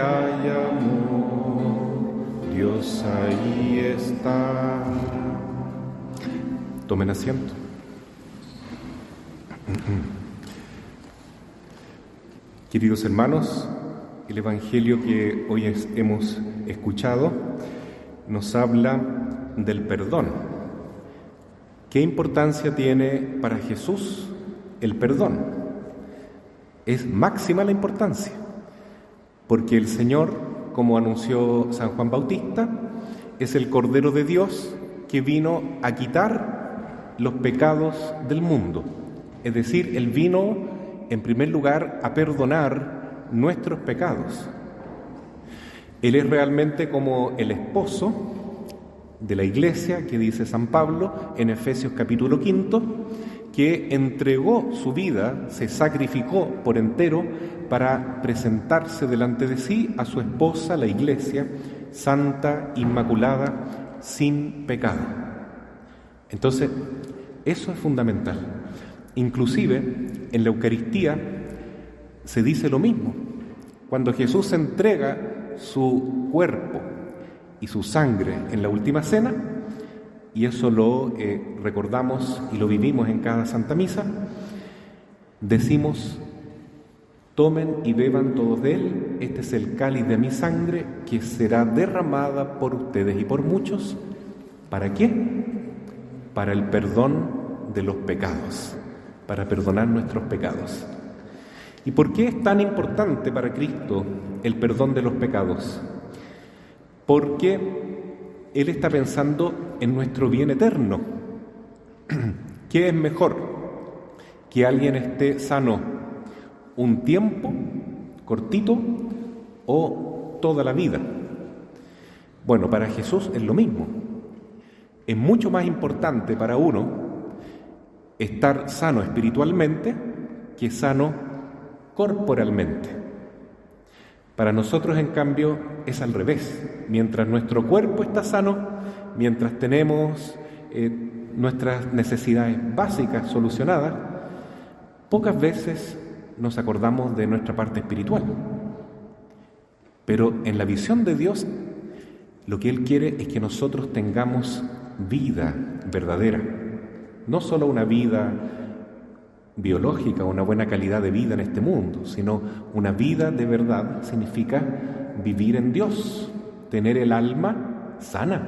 hay amor, Dios ahí está. Tomen asiento. Queridos hermanos, el Evangelio que hoy hemos escuchado nos habla del perdón. ¿Qué importancia tiene para Jesús el perdón? Es máxima la importancia, porque el Señor, como anunció San Juan Bautista, es el Cordero de Dios que vino a quitar los pecados del mundo. Es decir, Él vino, en primer lugar, a perdonar nuestros pecados. Él es realmente como el esposo de la Iglesia, que dice San Pablo en Efesios capítulo 5, que entregó su vida, se sacrificó por entero para presentarse delante de sí a su esposa, la Iglesia, santa, inmaculada, sin pecado. Entonces, eso es fundamental. Inclusive, en la Eucaristía se dice lo mismo. Cuando Jesús entrega su cuerpo y su sangre en la última cena, y eso lo recordamos y lo vivimos en cada Santa Misa, decimos: tomen y beban todos de él, este es el cáliz de mi sangre que será derramada por ustedes y por muchos. ¿Para qué? Para el perdón de los pecados, para perdonar nuestros pecados. ¿Y por qué es tan importante para Cristo el perdón de los pecados? Porque Él está pensando en nuestro bien eterno. ¿Qué es mejor? ¿Que alguien esté sano un tiempo cortito o toda la vida? Bueno, para Jesús es lo mismo. Es mucho más importante para uno estar sano espiritualmente que sano corporalmente. Para nosotros, en cambio, es al revés. Mientras nuestro cuerpo está sano, mientras tenemos nuestras necesidades básicas solucionadas, pocas veces nos acordamos de nuestra parte espiritual. Pero en la visión de Dios, lo que Él quiere es que nosotros tengamos vida verdadera. No solo una vida biológica, una buena calidad de vida en este mundo, sino una vida de verdad significa vivir en Dios, tener el alma sana,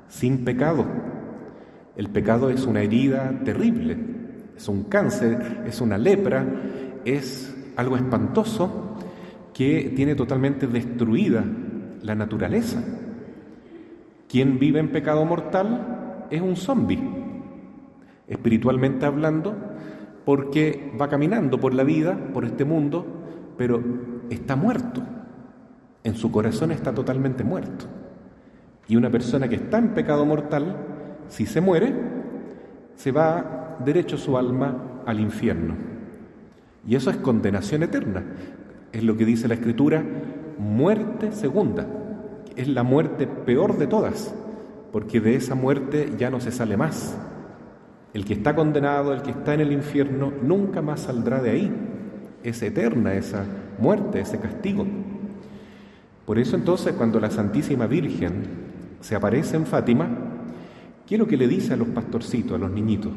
sin pecado. El pecado es una herida terrible, es un cáncer, es una lepra, es algo espantoso que tiene totalmente destruida la naturaleza. Quien vive en pecado mortal es un zombi, espiritualmente hablando, porque va caminando por la vida, por este mundo, pero está muerto. En su corazón está totalmente muerto. Y una persona que está en pecado mortal, si se muere, se va derecho su alma al infierno. Y eso es condenación eterna. Es lo que dice la Escritura, muerte segunda. Es la muerte peor de todas, porque de esa muerte ya no se sale más. El que está condenado, el que está en el infierno, nunca más saldrá de ahí. Es eterna esa muerte, ese castigo. Por eso entonces, cuando la Santísima Virgen se aparece en Fátima, ¿qué es lo que le dice a los pastorcitos, a los niñitos?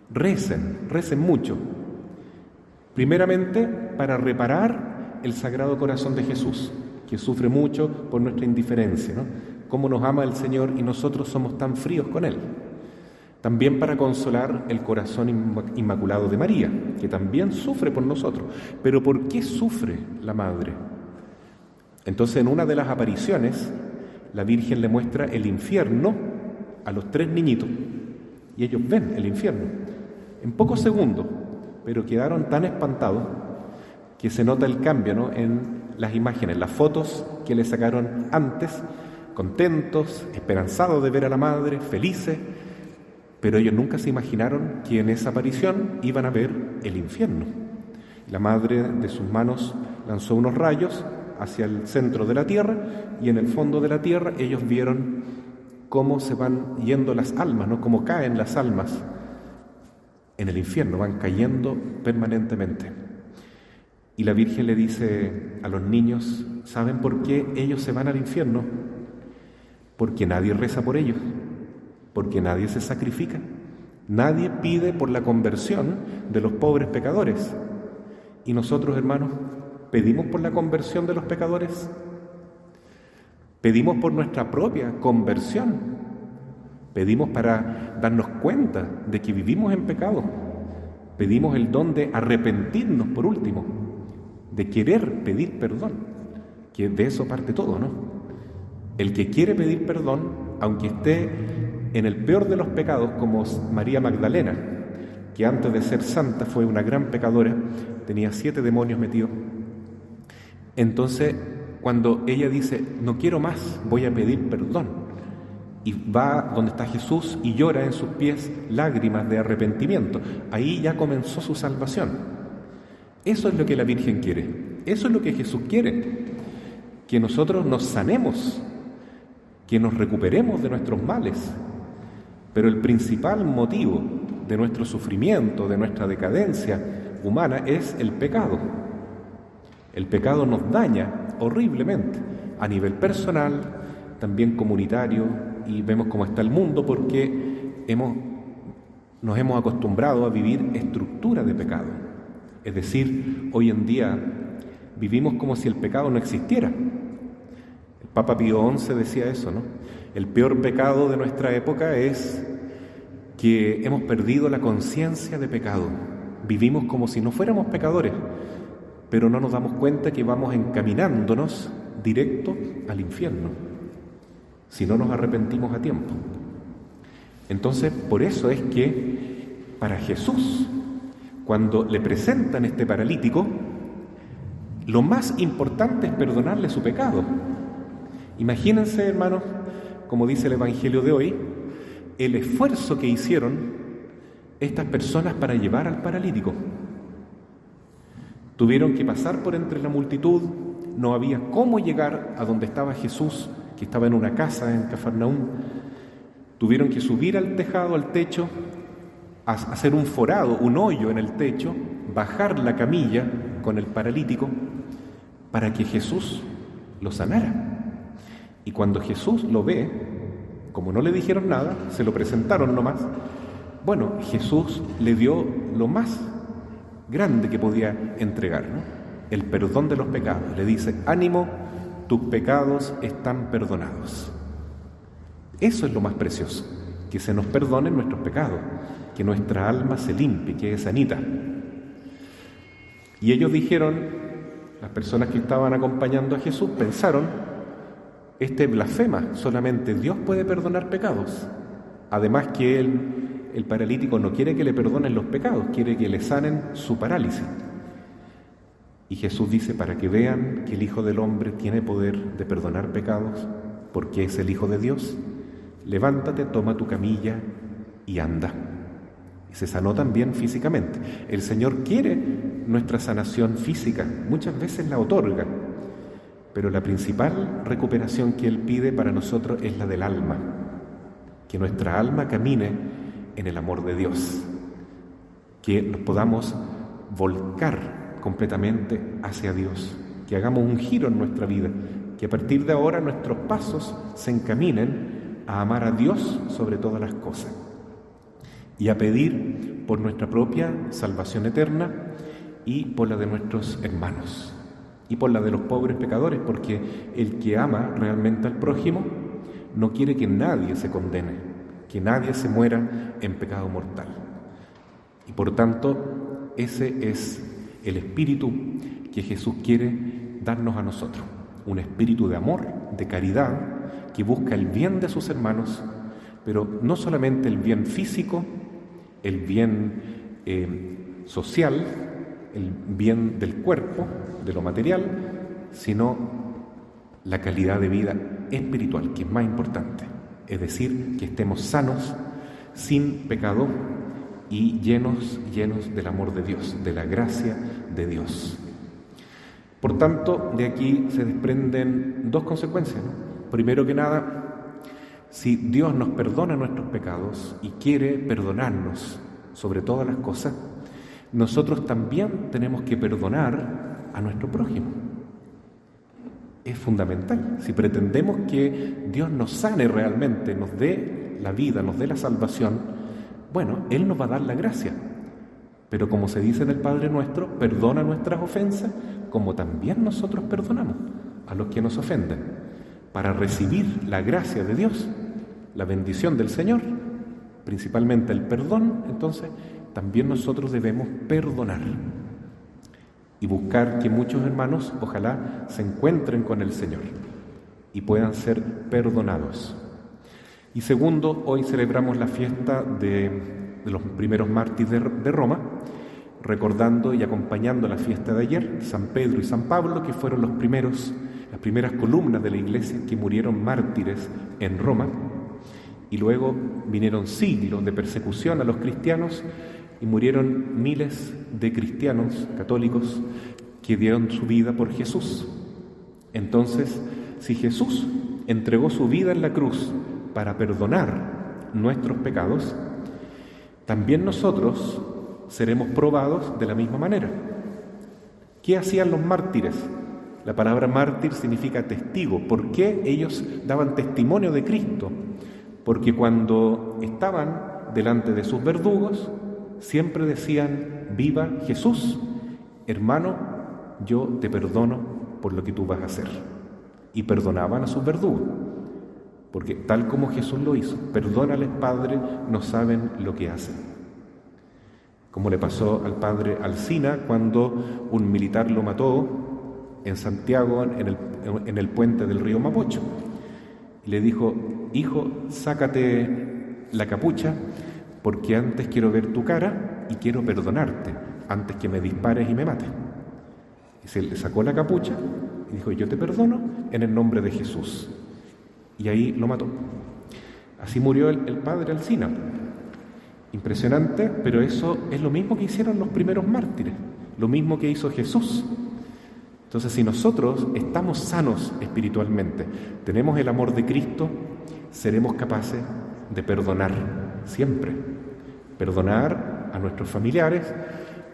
Recen mucho. Primeramente, para reparar el Sagrado Corazón de Jesús, que sufre mucho por nuestra indiferencia, ¿no? Cómo nos ama el Señor y nosotros somos tan fríos con Él. También para consolar el corazón inmaculado de María, que también sufre por nosotros. ¿Pero por qué sufre la Madre? Entonces, en una de las apariciones, la Virgen le muestra el infierno a los 3 niñitos, y ellos ven el infierno en pocos segundos, pero quedaron tan espantados que se nota el cambio, ¿no?, en las imágenes, las fotos que le sacaron antes, contentos, esperanzados de ver a la Madre, felices. Pero ellos nunca se imaginaron que en esa aparición iban a ver el infierno. La Madre de sus manos lanzó unos rayos hacia el centro de la tierra, y en el fondo de la tierra ellos vieron cómo se van yendo las almas, ¿no? Cómo caen las almas en el infierno, van cayendo permanentemente. Y la Virgen le dice a los niños: ¿saben por qué ellos se van al infierno? Porque nadie reza por ellos, porque nadie se sacrifica, nadie pide por la conversión de los pobres pecadores. ¿Y nosotros, hermanos, pedimos por la conversión de los pecadores? ¿Pedimos por nuestra propia conversión? ¿Pedimos para darnos cuenta de que vivimos en pecado? ¿Pedimos el don de arrepentirnos, por último, de querer pedir perdón? Que de eso parte todo, ¿no? El que quiere pedir perdón, aunque esté en el peor de los pecados, como María Magdalena, que antes de ser santa fue una gran pecadora, tenía 7 demonios metidos. Entonces, cuando ella dice, no quiero más, voy a pedir perdón, y va donde está Jesús y llora en sus pies lágrimas de arrepentimiento, ahí ya comenzó su salvación. Eso es lo que la Virgen quiere, eso es lo que Jesús quiere, que nosotros nos sanemos, que nos recuperemos de nuestros males. Pero el principal motivo de nuestro sufrimiento, de nuestra decadencia humana, es el pecado. El pecado nos daña horriblemente, a nivel personal, también comunitario, y vemos cómo está el mundo porque nos hemos acostumbrado a vivir estructura de pecado. Es decir, hoy en día vivimos como si el pecado no existiera. El Papa Pío XI decía eso, ¿no? El peor pecado de nuestra época es que hemos perdido la conciencia de pecado. Vivimos como si no fuéramos pecadores, pero no nos damos cuenta que vamos encaminándonos directo al infierno, si no nos arrepentimos a tiempo. Entonces, por eso es que para Jesús, cuando le presentan este paralítico, lo más importante es perdonarle su pecado. Imagínense, hermanos, como dice el Evangelio de hoy, el esfuerzo que hicieron estas personas para llevar al paralítico. Tuvieron que pasar por entre la multitud, no había cómo llegar a donde estaba Jesús, que estaba en una casa en Cafarnaúm. Tuvieron que subir al tejado, al techo, hacer un forado, un hoyo en el techo, bajar la camilla con el paralítico para que Jesús lo sanara. Y cuando Jesús lo ve, como no le dijeron nada, se lo presentaron nomás, bueno, Jesús le dio lo más grande que podía entregar, ¿no? El perdón de los pecados. Le dice, ánimo, tus pecados están perdonados. Eso es lo más precioso, que se nos perdonen nuestros pecados, que nuestra alma se limpie, quede sanita. Y ellos dijeron, las personas que estaban acompañando a Jesús pensaron, este blasfema, solamente Dios puede perdonar pecados. Además que el paralítico no quiere que le perdonen los pecados, quiere que le sanen su parálisis. Y Jesús dice, para que vean que el Hijo del Hombre tiene poder de perdonar pecados, porque es el Hijo de Dios, levántate, toma tu camilla y anda. Y se sanó también físicamente. El Señor quiere nuestra sanación física, muchas veces la otorga, pero la principal recuperación que Él pide para nosotros es la del alma, que nuestra alma camine en el amor de Dios, que nos podamos volcar completamente hacia Dios, que hagamos un giro en nuestra vida, que a partir de ahora nuestros pasos se encaminen a amar a Dios sobre todas las cosas y a pedir por nuestra propia salvación eterna y por la de nuestros hermanos y por la de los pobres pecadores, porque el que ama realmente al prójimo no quiere que nadie se condene, que nadie se muera en pecado mortal. Y por tanto, ese es el espíritu que Jesús quiere darnos a nosotros, un espíritu de amor, de caridad, que busca el bien de sus hermanos, pero no solamente el bien físico, el bien social, el bien del cuerpo, de lo material, sino la calidad de vida espiritual, que es más importante. Es decir, que estemos sanos, sin pecado y llenos del amor de Dios, de la gracia de Dios. Por tanto, de aquí se desprenden dos consecuencias, ¿no? Primero que nada, si Dios nos perdona nuestros pecados y quiere perdonarnos sobre todas las cosas, nosotros también tenemos que perdonar a nuestro prójimo. es fundamental. Si pretendemos que Dios nos sane realmente, nos dé la vida, nos dé la salvación, bueno, Él nos va a dar la gracia. Pero como se dice en el Padre Nuestro, perdona nuestras ofensas, como también nosotros perdonamos a los que nos ofenden. Para recibir la gracia de Dios, la bendición del Señor, principalmente el perdón, entonces también nosotros debemos perdonar y buscar que muchos hermanos ojalá se encuentren con el Señor y puedan ser perdonados. Y segundo, hoy celebramos la fiesta de los primeros mártires de Roma, recordando y acompañando la fiesta de ayer, San Pedro y San Pablo, que fueron las primeras columnas de la Iglesia que murieron mártires en Roma, y luego vinieron siglos de persecución a los cristianos y murieron miles de cristianos católicos que dieron su vida por Jesús. Entonces, si Jesús entregó su vida en la cruz para perdonar nuestros pecados, también nosotros seremos probados de la misma manera. ¿Qué hacían los mártires? La palabra mártir significa testigo. ¿Por qué ellos daban testimonio de Cristo? Porque cuando estaban delante de sus verdugos, siempre decían: viva Jesús, hermano, yo te perdono por lo que tú vas a hacer. Y perdonaban a sus verdugos, porque tal como Jesús lo hizo: perdónales, Padre, no saben lo que hacen. Como le pasó al padre Alsina cuando un militar lo mató en Santiago, en el puente del río Mapocho. Y le dijo: hijo, sácate la capucha, porque antes quiero ver tu cara y quiero perdonarte, antes que me dispares y me mates. Y se le sacó la capucha y dijo: yo te perdono en el nombre de Jesús. Y ahí lo mató. Así murió el padre Alsina. Impresionante, pero eso es lo mismo que hicieron los primeros mártires, lo mismo que hizo Jesús. Entonces, si nosotros estamos sanos espiritualmente, tenemos el amor de Cristo, seremos capaces de perdonar siempre. Perdonar a nuestros familiares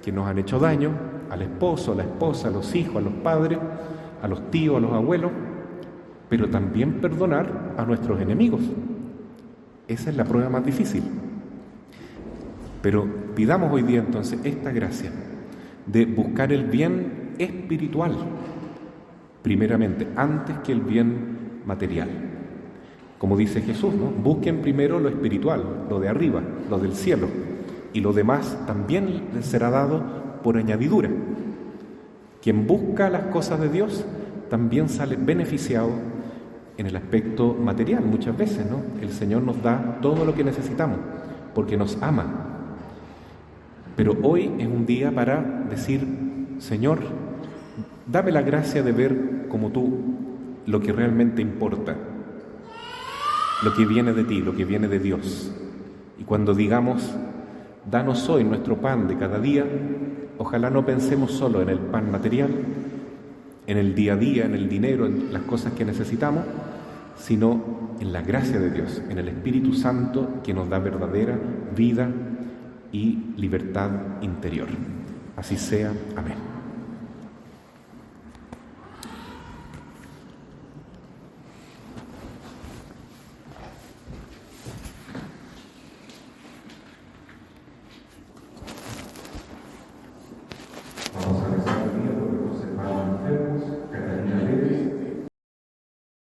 que nos han hecho daño, al esposo, a la esposa, a los hijos, a los padres, a los tíos, a los abuelos, pero también perdonar a nuestros enemigos. Esa es la prueba más difícil. Pero pidamos hoy día entonces esta gracia de buscar el bien espiritual, primeramente, antes que el bien material. Como dice Jesús, ¿no? Busquen primero lo espiritual, lo de arriba, lo del cielo, y lo demás también les será dado por añadidura. Quien busca las cosas de Dios también sale beneficiado en el aspecto material muchas veces, ¿no? El Señor nos da todo lo que necesitamos porque nos ama. Pero hoy es un día para decir: Señor, dame la gracia de ver como tú lo que realmente importa, lo que viene de ti, lo que viene de Dios. Y cuando digamos: danos hoy nuestro pan de cada día, ojalá no pensemos solo en el pan material, en el día a día, en el dinero, en las cosas que necesitamos, sino en la gracia de Dios, en el Espíritu Santo que nos da verdadera vida y libertad interior. Así sea. Amén.